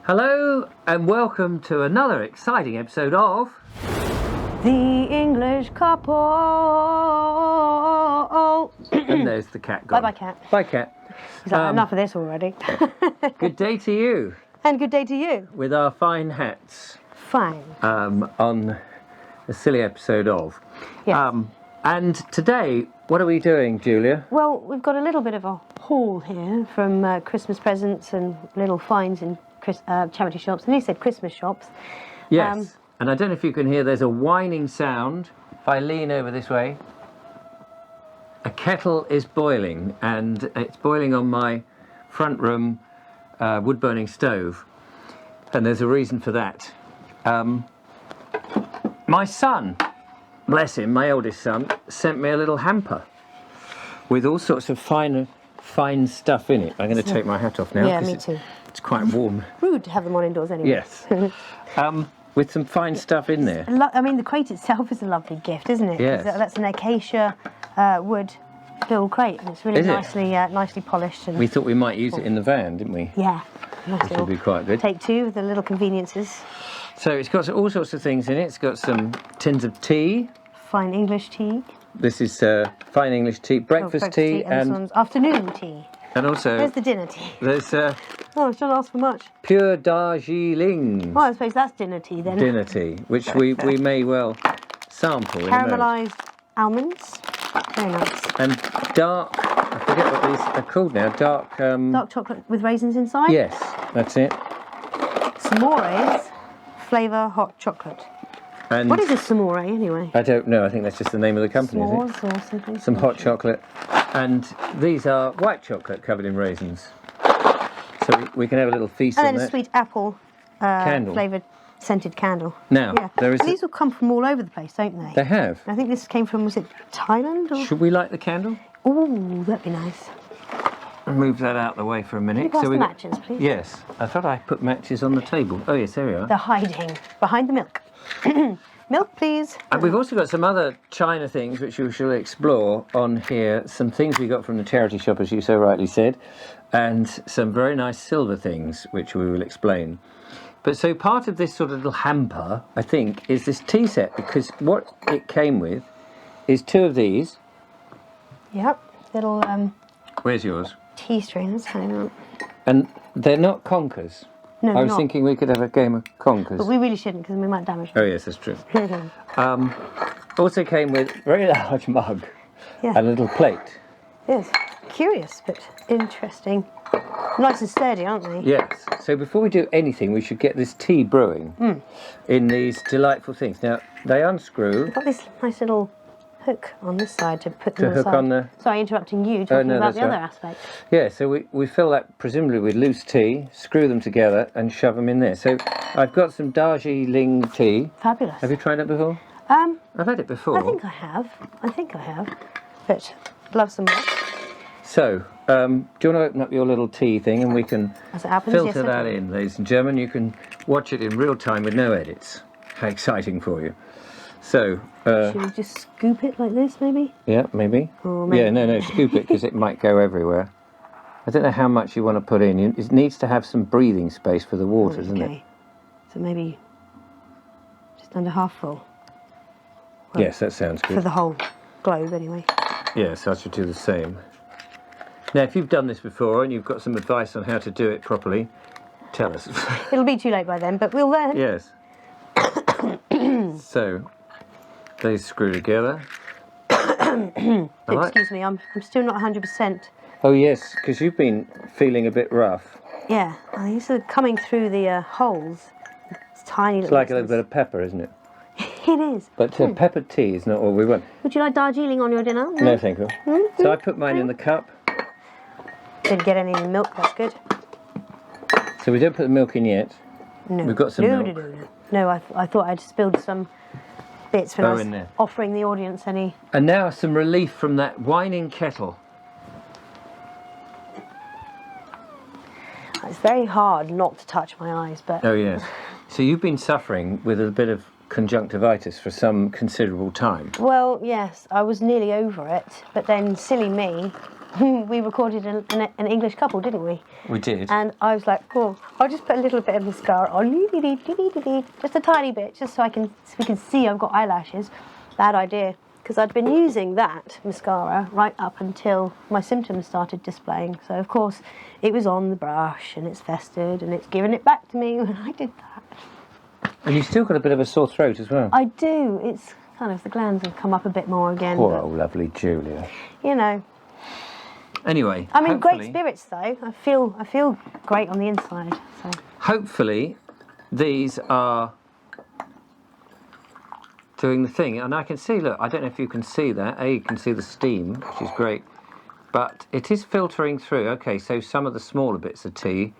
Hello and welcome to another exciting episode of The English Couple. And there's the cat gone. Bye bye, cat. Bye, cat. He's like, enough of this already. Good day to you. And good day to you. With our fine hats. Fine. On a silly episode of. Yes. And today, what are we doing, Julia? Well, we've got a little bit of a haul here from Christmas presents and little finds in charity shops. And he said Christmas shops. Yes. And I don't know if you can hear, there's a whining sound. If I lean over this way, a kettle is boiling, and it's boiling on my front room wood-burning stove. And there's a reason for that. My son, bless him, my oldest son, sent me a little hamper with all sorts of fine stuff in it. I'm going to take my hat off now. Yeah, me too. It's quite warm. Rude to have them on indoors anyway. Yes. With some fine stuff in there. I mean, the crate itself is a lovely gift, isn't it? Yes. That's an acacia wood little crate, and it's really nicely polished. And We thought we might use it in the van, didn't we? yeah, nice Which would be quite good. Take two with the little conveniences. So it's got all sorts of things in it. It's got some tins of tea. Fine English tea. This is fine English tea, breakfast tea, and this one's afternoon tea. and also There's the dinner tea. there's Oh, it shouldn't ask for much. pure Darjeeling Well, I suppose that's dinner tea then. dinner tea, which we may well sample in a moment. Caramelised almonds. Very nice. And dark, I forget what these are called now. Dark. Dark chocolate with raisins inside. Yes, that's it. S'mores flavour hot chocolate. And What is a s'more anyway? I don't know. I think that's just the name of the company, is it? S'mores or something. Some hot chocolate, and these are white chocolate covered in raisins. So we can have a little feast And on then a that. sweet apple Candle. flavoured scented candle. Now, Yeah. there is. And these will come from all over the place, don't they? They have. I think this came from, was it Thailand? Or? Should we light the candle? Ooh, that'd be nice. Move that out the way for a minute. Can you pass the we matches, please? Yes, I thought I put matches on the table. Oh yes, there we are. They're hiding behind the milk. Milk, please. And we've also got some other China things which we shall explore on here. Some things we got from the charity shop, as you so rightly said, and some very nice silver things which we will explain. But so part of this sort of little hamper, I think, is this tea set, because what it came with is two of these. Yep. Little Where's yours? tea strings. Hang on. And they're not conkers. No, I they're was not. thinking we could have a game of conkers. But we really shouldn't, because we might damage Oh them. yes, that's true. Also came with a very large mug Yeah. and a little plate. Yes. Curious, but interesting. Nice and sturdy, aren't they? Yes. So before we do anything, we should get this tea brewing in these delightful things. Now they unscrew. Got this nice little hook on this side to put them To hook aside. on the- Sorry, interrupting you, talking no, about that's the other right. aspect. Yeah. So we fill that presumably with loose tea, screw them together, and shove them in there. So I've got some Darjeeling tea. Fabulous. Have you tried it before? I've had it before. I think I have. But love some more. So, do you want to open up your little tea thing and we can As it happens, filter yes, I that do. in, ladies and gentlemen? You can watch it in real time with no edits. How exciting for you. So, Should we just scoop it like this, maybe? yeah, maybe. Or maybe- Yeah, no, scoop it because it might go everywhere. I don't know how much you want to put in. It needs to have some breathing space for the water, doesn't it? Okay. So maybe just under half full. Yes, that sounds For good. the whole globe, anyway. Yes, I should do the same. Now, if you've done this before and you've got some advice on how to do it properly, tell us. It'll be too late by then, but we'll learn. Yes. So, they screw together. Excuse me, I'm still not 100%. Oh yes, because you've been feeling a bit rough. Yeah, these are coming through the holes. It's tiny It's little like a little bit of pepper, isn't it? It is. But peppered tea is not all we want. Would you like Darjeeling on your dinner? No, thank you. So I put mine in the cup. Didn't get any milk, that's good. So we don't put the milk in yet. No. We've got some no, milk. No, I thought I'd spilled some bits when I was in there. offering the audience any. And now some relief from that whining kettle. It's very hard not to touch my eyes, but Oh yes. So you've been suffering with a bit of conjunctivitis for some considerable time. well, yes, I was nearly over it, but then silly me, we recorded an English couple, didn't we? We did. And I was like, oh, I'll just put a little bit of mascara on, just a tiny bit, just so we can see I've got eyelashes. Bad idea, because I'd been using that mascara right up until my symptoms started displaying. So of course it was on the brush and it's festered and it's given it back to me when I did that. And you've still got a bit of a sore throat as well. I do. It's kind of the glands have come up a bit more again. Poor old lovely Julia. You know. Anyway, I'm in great spirits though. I feel great on the inside. So. Hopefully, these are doing the thing, and I can see. Look, I don't know if you can see that. You can see the steam, which is great, but it is filtering through. Okay, so some of the smaller bits of tea,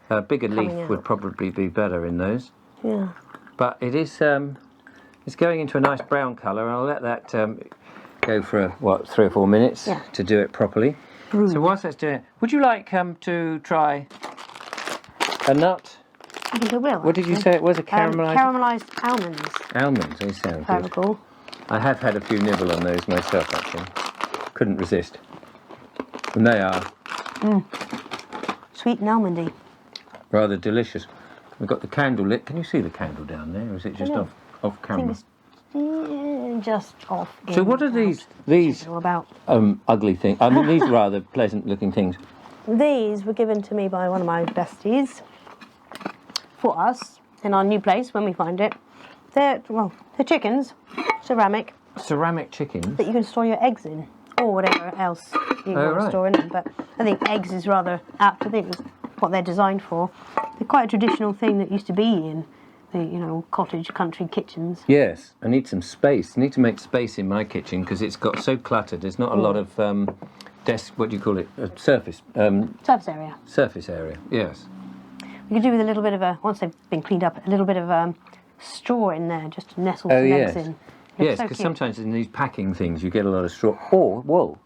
a bigger leaf would probably be better in those. Yeah. But it is. It's going into a nice brown colour, and I'll let that go for 3 or 4 minutes to do it properly. So whilst that's doing it, would you like to try a nut? I think I will. What did you say it was? A caramelised? Caramelised almonds. Almonds, they sound good. Cool. I have had a few nibble on those myself, actually. Couldn't resist. And they are Sweet and almondy. rather delicious. We've got the candle lit. Can you see the candle down there, or is it just off camera? I think it's just off. So what are these all about? ugly things? I mean, these rather pleasant-looking things. These were given to me by one of my besties for us in our new place when we find it. They're chickens, ceramic. Ceramic chickens? That you can store your eggs in, or whatever else you want to store in them. But I think eggs is rather apt. I think it's what they're designed for. They're quite a traditional thing that used to be in the cottage country kitchens. Yes, I need some space. I need to make space in my kitchen because it's got so cluttered. There's not a lot of what do you call it? Surface area. Surface area, yes. We could do with a little bit of once they've been cleaned up, a little bit of straw in there just to nestle some eggs in. Yes, because sometimes in these packing things you get a lot of straw or wool,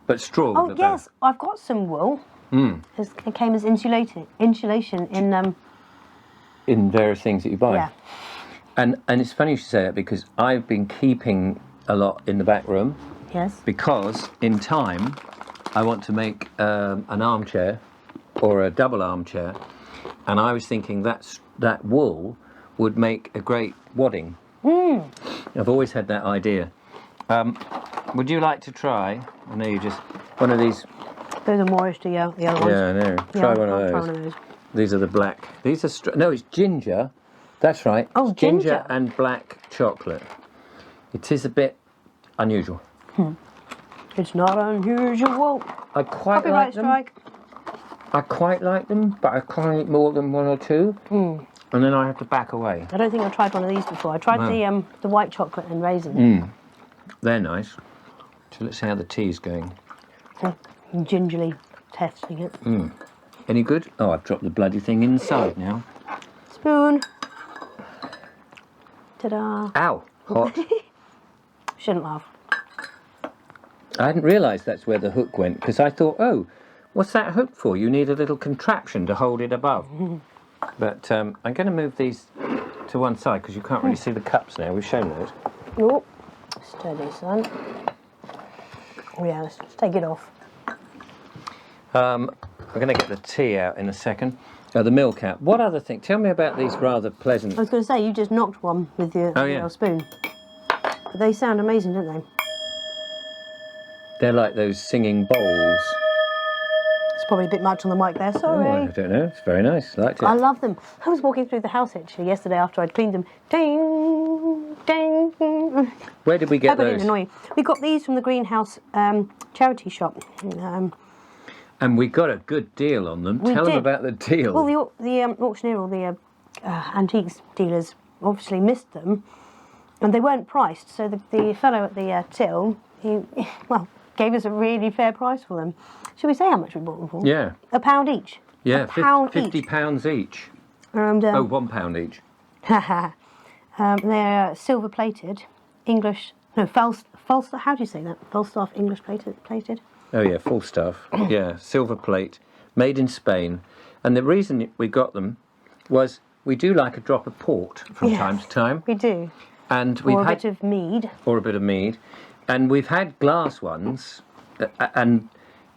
but straw. Oh yes, I've got some wool. It came as insulation in various things that you buy. Yeah. And it's funny you should say that because I've been keeping a lot in the back room. Yes. Because in time I want to make an armchair or a double armchair, and I was thinking that wool would make a great wadding. I've always had that idea. Would you like to try? I know you just one of these. Those are moreish to the other ones. Yeah, I know. Try one of those. These are the black. These are no, it's ginger. That's right. Oh, it's ginger and black chocolate. It is a bit unusual. It's not unusual. I quite like them. Strike. I quite like them, but I can't eat more than one or two. And then I have to back away. I don't think I've tried one of these before. I tried the white chocolate and raisin. They're nice. So let's see how the tea's going. I'm gingerly testing it. Any good? Oh, I've dropped the bloody thing inside now. Spoon. Ta-da. Ow, hot. Shouldn't laugh. I hadn't realised that's where the hook went, because I thought, oh, what's that hook for? You need a little contraption to hold it above. But I'm going to move these to one side, because you can't really see the cups now. We've shown those. Oh, steady, son. Oh, yeah, let's take it off. I'm going to get the tea out in a second. The milk out. What other thing? Tell me about these rather pleasant... I was going to say, you just knocked one with your spoon. But they sound amazing, don't they? They're like those singing bowls. It's probably a bit much on the mic there, sorry. Oh, I don't know. It's very nice. I liked it. I love them. I was walking through the house actually yesterday after I'd cleaned them. Ding, ding. Where did we get those? Didn't annoy you. We got these from the greenhouse charity shop. And we got a good deal on them. Tell them about the deal. Well, the auctioneer or the antiques dealers obviously missed them, and they weren't priced. So the fellow at the till, he gave us a really fair price for them. Shall we say how much we bought them for? Yeah. £1 each. Yeah, £50 each. And, £1 each. They're silver plated, English. No, Falstaff. How do you say that? Falstaff English plated. Oh yeah, full stuff. Yeah, silver plate, made in Spain. And the reason we got them was we do like a drop of port from time to time. We do. And we've had a bit of mead. Or a bit of mead. And we've had glass ones, and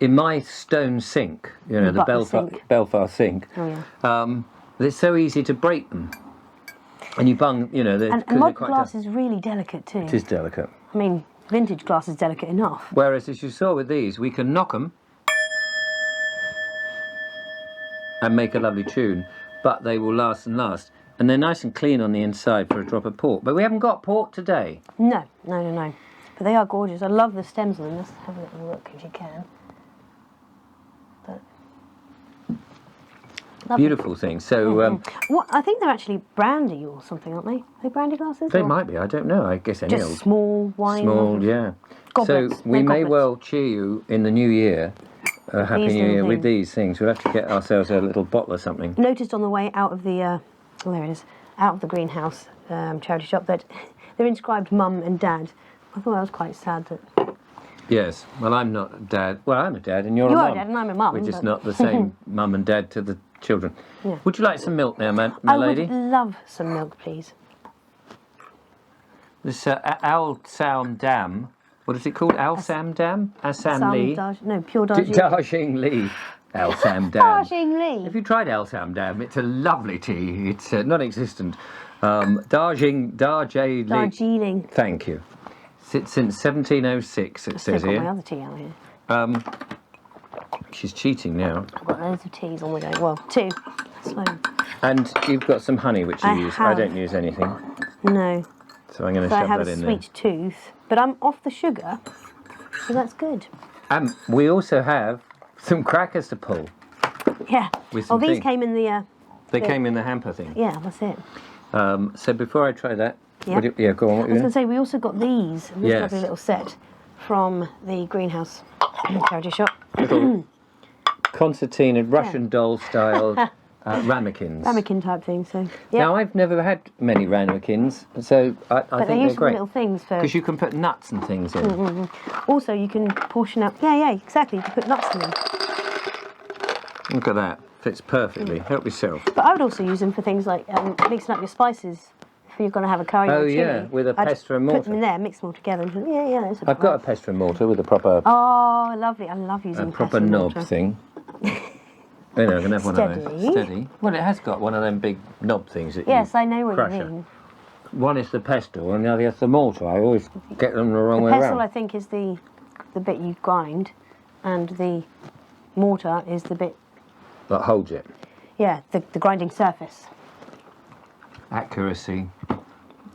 in my stone sink, you know, the Butler sink. Belfast sink, Oh yeah. it's so easy to break them. And you bung, you know, And modern glass is really delicate too. It is delicate. I mean, vintage glass is delicate enough. Whereas, as you saw with these, we can knock them and make a lovely tune, but they will last and last. And they're nice and clean on the inside for a drop of port. But we haven't got port today. No. But they are gorgeous. I love the stems on them. Let's have a little look if you can. Lovely. Beautiful things. So What? I think they're actually brandy or something, aren't they? Are they brandy glasses? they or might be. I don't know. I guess any just old small wine. small, yeah. Goblets. So we They're may goblets. well cheer you in the new year. Happy These New little Year with things. these things. We'll have to get ourselves a little bottle or something. Noticed on the way out of the, oh, there it is, out of the greenhouse charity shop that they're inscribed Mum and Dad. I thought that was quite sad that. Yes. Well, I'm not a dad. Well, I'm a dad, and you're You a are mum. a dad and I'm a mum, We're just but- not the same mum and dad to the children. Yeah. Would you like some milk now, my I lady? would love some milk, please. This Al Sam Dam. What is it called? Al Sam Dam? Assam Lee? Pure Darjeeling. Darjeeling Lee. Al Sam Dam. Darjeeling. Have you tried Al Sam Dam? It's a lovely tea. It's non-existent. Darjeeling. Darjeeling. Thank you. Since 1706, it Still says got my here. other tea out here. She's cheating now. I've got loads of teas on the go. Well, two. Slow. And you've got some honey, which you I use. I have. don't use anything. No. So I'm going to So I shove have that a in sweet tooth, but I'm off the sugar, so that's good. there. We also have some crackers to pull. Yeah. With Oh, some these things. came in the. They Yeah. came in the hamper thing. Yeah, that's it. So before I try that, Yeah. yeah, go on. What I you was going doing? to say we also got these. This Yes. lovely little set from the greenhouse charity shop. Little concertina, Russian doll style ramekins. Ramekin type thing. So yeah. Now I've never had many ramekins, so I But they're think they're useful great little things for. because you can put nuts and things in. Also, you can portion up. Yeah, exactly. You can put nuts in them. Look at that, fits perfectly. Help yourself. But I would also use them for things like mixing up your spices. If you're going to have a curry Oh, or chili, yeah, with a I'd pestle and put them mortar. in there, mix them all together. And, yeah. That's I've got a pestle and mortar with a proper Oh, lovely! I love using proper pestle and knob mortar. thing. You know, I can have one of those. Steady. Steady. Well, it has got one of them big knob things that Yes, you I know what crush you it. mean. One is the pestle and the other is the mortar. I always get them the wrong The way pestle, I around. think, is the bit you grind, and the mortar is the bit. That holds it. Yeah, the grinding surface. Accuracy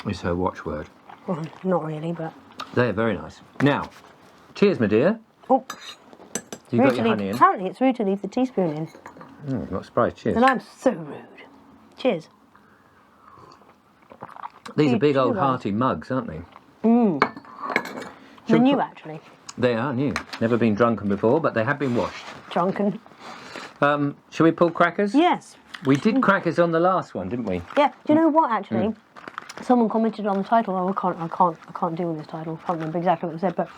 is her watchword. Well, not really, but They're very nice. Now, cheers, my dear. oh, You rude got to your leave, honey in. apparently it's rude to leave the teaspoon in, I'm not surprised. Cheers. and I'm so rude. Cheers. These are you big too, old right? hearty mugs, aren't they? They're we new, put- actually. They are new. Never been drunken before, but they have been washed. Drunken. Shall we pull crackers? Yes. We did crackers on the last one, didn't we? Yeah. Do you know what? Actually, someone commented on the title. Oh, I can't deal with this title. I can't remember exactly what it said, but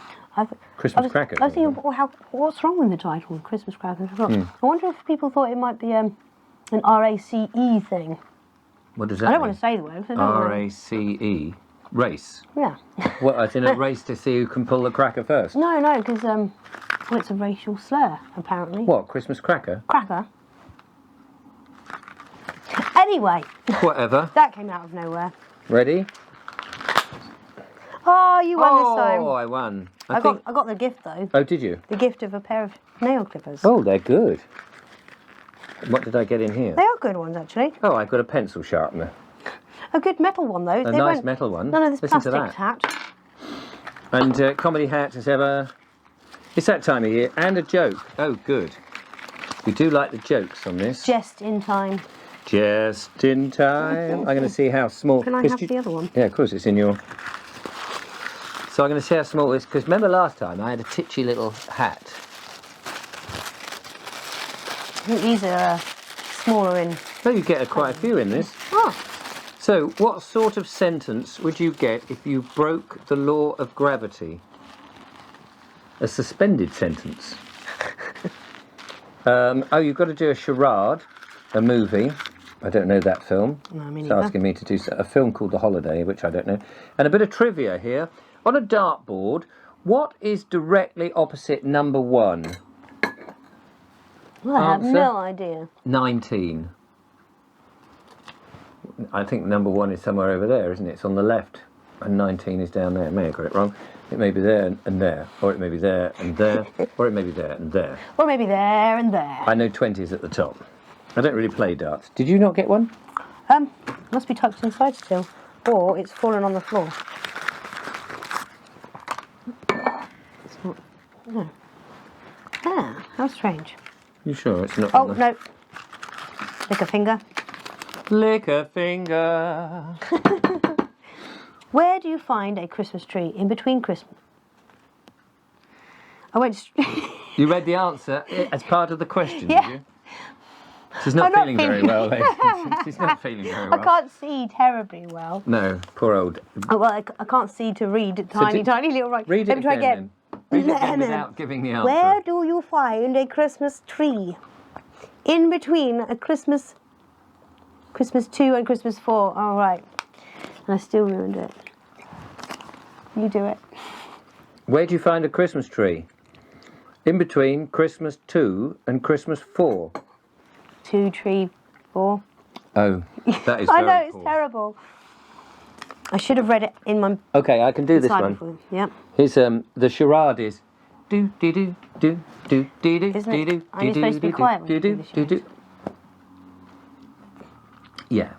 Christmas crackers, I was thinking, wasn't well, what's wrong with the title, Christmas crackers? I wonder if people thought it might be an RACE thing. What does that I don't mean? want to say the word. 'cause I don't know. RACE. Race. Yeah. What, as in a race to see who can pull the cracker first? No, because well, it's a racial slur apparently. What, Christmas cracker? Cracker. Anyway, Whatever. that came out of nowhere. Ready? Oh, you won this time. Oh, I won. I got the gift though. Oh, did you? The gift of a pair of nail clippers. Oh, they're good. What did I get in here? They are good ones actually. Oh, I've got a pencil sharpener. A good metal one though. A nice metal one. None of this Listen to plastic that. hat. And comedy hats as ever. It's that time of year. And a joke. Oh, good. We do like the jokes on this. Just in time. Just in time. I'm going to see how small. Can I have the other one? Yeah, of course, it's in your. So I'm going to see how small it is, because remember last time I had a titchy little hat. I think these are smaller in. Oh, you get quite a few in this. Oh, So, what sort of sentence would you get if you broke the law of gravity? A suspended sentence. You've got to do a charade, a movie. I don't know that film. No, me It's neither. asking me to do a film called The Holiday, which I don't know. And a bit of trivia here. On a dartboard, what is directly opposite number 1? Well, I have Answer? no idea. 19. I think number 1 is somewhere over there, isn't it? It's on the left, and 19 is down there. I may have got it wrong. It may be there and there, or it may be there and there, or it may be there and there. Or maybe there and there. I know 20 is at the top. I don't really play darts. Did you not get one? Must be tucked inside still, or it's fallen on the floor. It's not. No. Ah, how strange. You sure it's not? Oh on the... no. Lick a finger. Lick a finger. Where do you find a Christmas tree in between Christmas? I went. You read the answer as part of the question, Yeah. did you? She's not I'm not feeling very well, ladies. She's not feeling very well. I can't see terribly well. No, poor old. Oh, well, I can't see to read tiny little right. Read it Let me try again. again. Then. Read it again without giving the answer. Where do you find a Christmas tree in between a Christmas 2 and Christmas 4? Oh, right. And I still ruined it. You do it. Where do you find a Christmas tree? In between Christmas 2 and Christmas 4. 2, 3, 4. Oh, that is I very know, it's poor. terrible. I should have read it in my Okay, I can do this side one. before. Yep. Here's the charade is do do do do do do do Isn't it? do Are you supposed to be quiet when you do the charades? Yeah.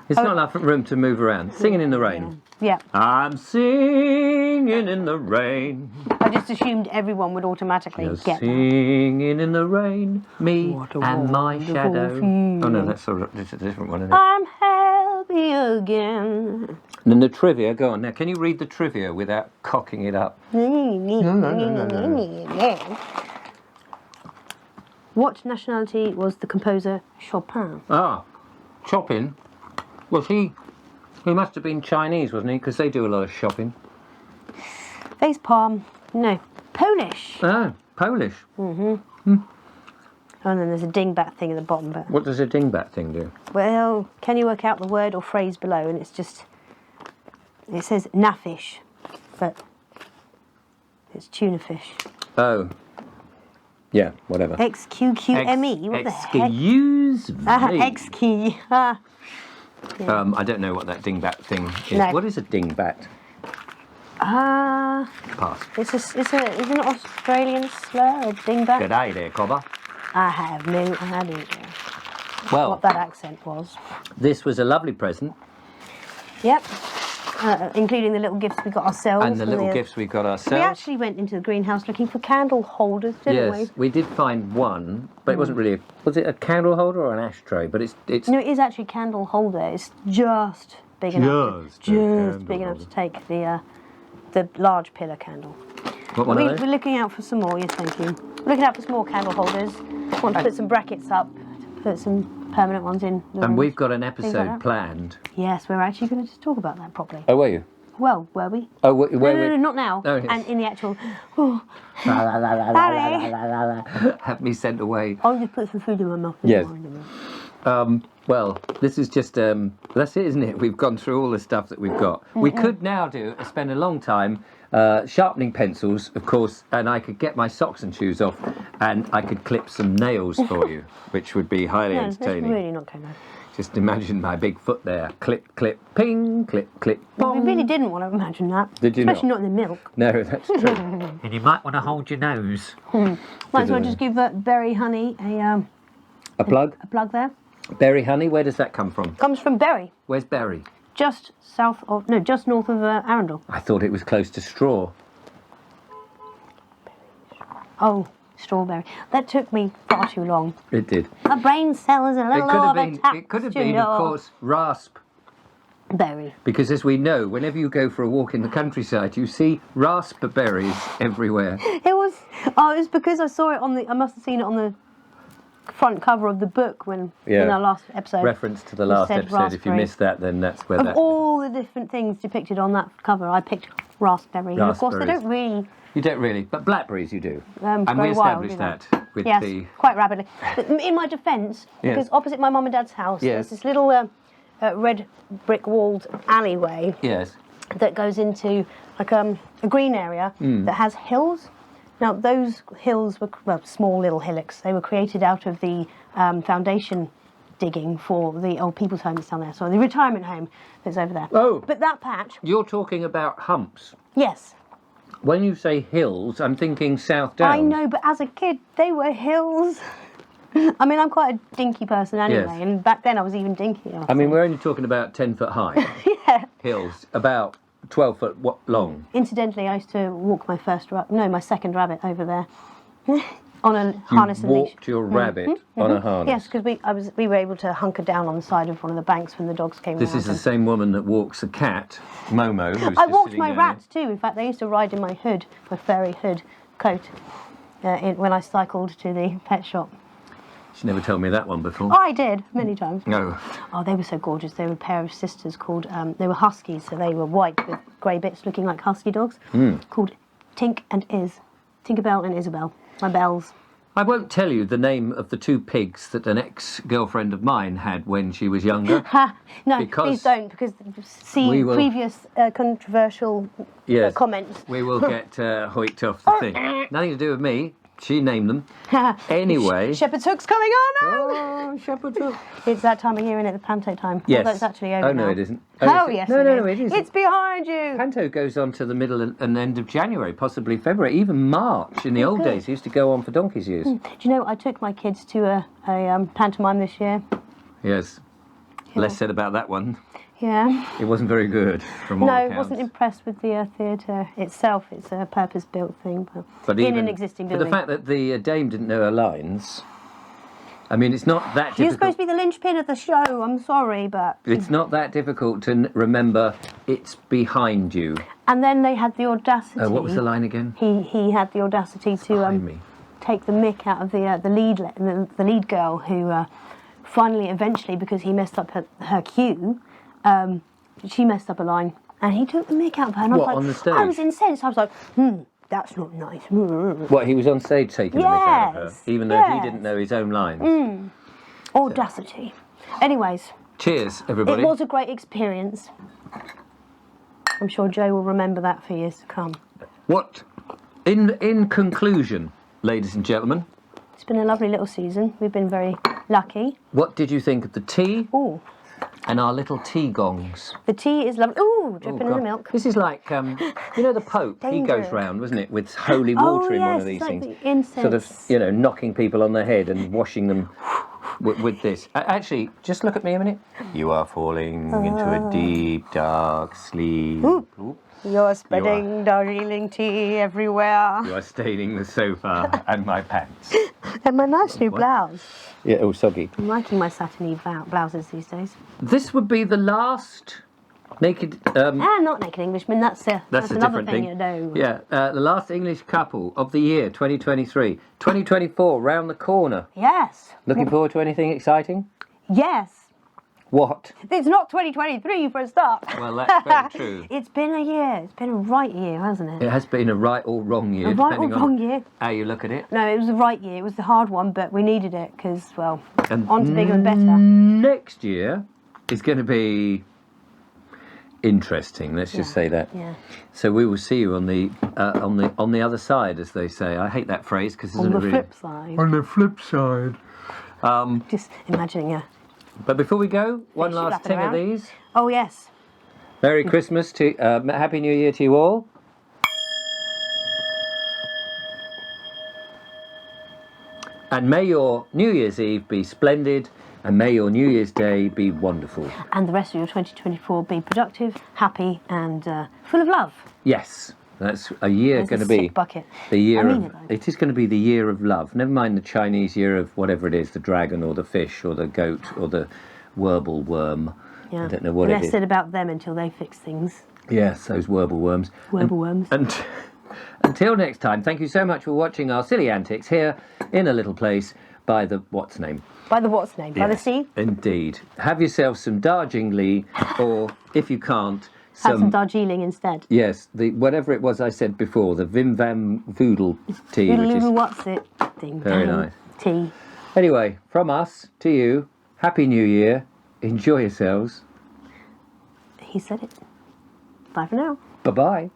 It's not enough room to move around. Singing in the rain. Yeah. I'm singing in the rain. I just assumed everyone would automatically You're get that. singing in the rain, me What a and my wonderful shadow. feeling. Oh no, that's a different one, isn't it? I'm happy again. And then the trivia, go on. Now, can you read the trivia without cocking it up? What nationality was the composer Chopin? Ah, Chopin. Was he must have been Chinese, wasn't he? Because they do a lot of shopping. Face palm. No. Polish. Oh, Polish. Oh, and then there's a dingbat thing at the bottom. But What does a dingbat thing do? well, can you work out the word or phrase below? And it's just, it says nafish, but it's tuna fish. Oh. Yeah, whatever. XQQME. What the heck? Excuse me. XQ. Ah. I don't know what that dingbat thing is. No. What is a dingbat? Pass. It's an Australian slur, a dingbat. G'day there, cobber. I have no idea Well, what that accent was. this was a lovely present. Yep. Including the little gifts we got ourselves. And the little gifts we got We ourselves. actually went into the greenhouse looking for candle holders, didn't Yes, we did find one, but it wasn't really. Was it a candle holder or an ashtray? But it's. No, it is actually a candle holder. It's just big enough. Just big enough to take the large pillar candle. What one of those? We're looking out for some more. Yes, thank you. We're looking out for some more candle holders. Want to put some brackets up, put some permanent ones in. the And rooms. we've got an like episode that. planned. Yes, we're actually going to just talk about that properly. Oh, were you? Well, were we? Oh, where No, not now. Oh, yes. And in the actual. Have me sent away. I'll just put some food in my mouth. Yes. Well, this is just that's it, isn't it? We've gone through all the stuff that we've got. We could now spend a long time sharpening pencils, of course, and I could get my socks and shoes off, and I could clip some nails for you, which would be highly No, it's entertaining. really not going to. Just imagine my big foot there. Clip, clip, ping, clip, clip, We bong. really didn't want to imagine that. Did you Especially not? not in the milk. No, that's true. And you might want to hold your nose. Might as well just give Berry Honey A plug? a plug there. Berry honey, where does that come from? Comes from Berry, Where's Berry? just north of Arundel. I thought it was close to Straw. Oh, strawberry. That took me far too long. It did. My brain cell is a little overtaxed. It could have you been, know. of course, rasp. Berry. Because as we know, whenever you go for a walk in the countryside, you see raspberries everywhere. It was because I saw it I must have seen it on the front cover of the book in our last episode. Reference to the last said episode. If you raspberry. missed that, then that's where Of that... all the different things depicted on that cover, I picked raspberry. And of course, they Raspberries. don't really You don't really, but blackberries you do. and grow we wild, established do they? that with Yes, the... quite rapidly. But in my defence, Yes. because opposite my mum and dad's house, Yes. there's this little red brick-walled alleyway Yes. that goes into like a green area that has hills, Now, those hills were, well, small little hillocks. They were created out of the foundation digging for the old people's home that's down there. So the retirement home that's over there. Oh. But that patch... You're talking about humps. Yes. When you say hills, I'm thinking South Downs. I know, but as a kid, they were hills. I mean, I'm quite a dinky person anyway, Yes. and back then I was even dinkier. I mean, we're only talking about 10 foot high Yeah. hills, about 12 foot long. Incidentally, I used to walk my second rabbit over there on a harness and leash. Walked your rabbit on a harness. Yes, because we were able to hunker down on the side of one of the banks when the dogs came This around. is the same woman that walks a cat, Momo. Who's I just walked sitting my down rats too. In fact, they used to ride in my hood, my furry hood coat, when I cycled to the pet shop. She never told me that one before. Oh, I did, many times. No. Oh, they were so gorgeous. They were a pair of sisters called, they were huskies, so they were white with grey bits looking like husky dogs, called Tink and Iz. Tinkerbell and Isabel, my bells. I won't tell you the name of the two pigs that an ex-girlfriend of mine had when she was younger. No, Because please don't, because we will- previous controversial comments. We will get hoiked off the thing. Nothing to do with me. She named them. Anyway. Shepherd's Hook's coming on now! Oh, Shepherd's Hook. It's that time of year, isn't it? The panto time. Yes. Although it's actually over no, now. it isn't. Oh, is it? yes, No, it no, is. no, it isn't. It's behind you! Panto goes on to the middle and end of January, possibly February, even March. In the old days, it used to go on for donkey's years. Do you know, I took my kids to a pantomime this year. Yes. Less said about that one. Yeah. It wasn't very good, from all No, accounts. wasn't impressed with the theatre itself. It's a purpose-built thing, But in even, an existing but building. the fact that the dame didn't know her lines, I mean, it's not that You're difficult. supposed to be the linchpin of the show. I'm sorry, but... It's not that difficult to remember it's behind you. And then they had the audacity... What was the line again? He had the audacity to Behind me. take the mick out of the lead girl who finally, eventually, because he messed up her cue, she messed up a line, and he took the mick out of her. And I was What, like, on the stage? I was incensed. I was like, that's not nice. What, he was on stage taking the mick out of her, Yes, even though he yes. didn't know his own lines. Audacity. Anyways, Cheers, everybody. it was a great experience. I'm sure Joe will remember that for years to come. What, in conclusion, ladies and gentlemen, It's been a lovely little season. We've been very lucky. what did you think of the tea Ooh, and our little tea gongs? the tea is lovely. Ooh, dripping in God. the milk. This is like, you know, the Pope, he goes Dangerous. round, wasn't it, with holy water in one yes, of these like things. the incense. Sort of, knocking people on the head and washing them with this. Actually, just look at me a minute. You are falling into a deep, dark sleep. Oop. You're spreading Darjeeling tea everywhere. You are staining the sofa and my pants. And my nice new blouse. Yeah, oh, soggy. I'm liking my satiny blouses these days. This would be the last naked... Not Naked Englishman, that's That's a another different thing. thing. No. Yeah, the last English couple of the year, 2023. 2024, round the corner. Yes. Looking forward to anything exciting? Yes. What? It's not 2023 for a start. Well, that's very true. It's been a year. It's been a right year, hasn't it? It has been a right or wrong year, A right or depending wrong on year? how you look at it. No, it was the right year. It was the hard one, but we needed it because, well, And on to bigger and better. Next year is going to be interesting. Let's just say that. Yeah. So we will see you on the other side, as they say. I hate that phrase because On the flip side. On the flip side. Just imagining a... But before we go, one Fish last flapping thing of around. these. Oh, yes. Merry Christmas to Happy New Year to you all. And may your New Year's Eve be splendid, and may your New Year's Day be wonderful. And the rest of your 2024 be productive, happy, and full of love. Yes, that's a year There's going to a be sick bucket. the year I mean of. it, though. It is going to be the year of love. Never mind the Chinese year of whatever it is, the dragon or the fish or the goat or the werble worm. Yeah. I don't know what Less it is. said about them until they fix things. Yes, those werble worms. Werble worms. And until next time, thank you so much for watching our silly antics here in a little place by the what's name. By the what's name? By the Yes, sea? Indeed. Have yourself some Darjeeling, or if you can't, Have some Darjeeling instead. yes, the whatever it was I said before, the Vim Vam Voodle tea, which is What's it? Ding very dong. nice. Tea. Anyway, from us to you, Happy New Year. Enjoy yourselves. He said it. Bye for now. Bye bye.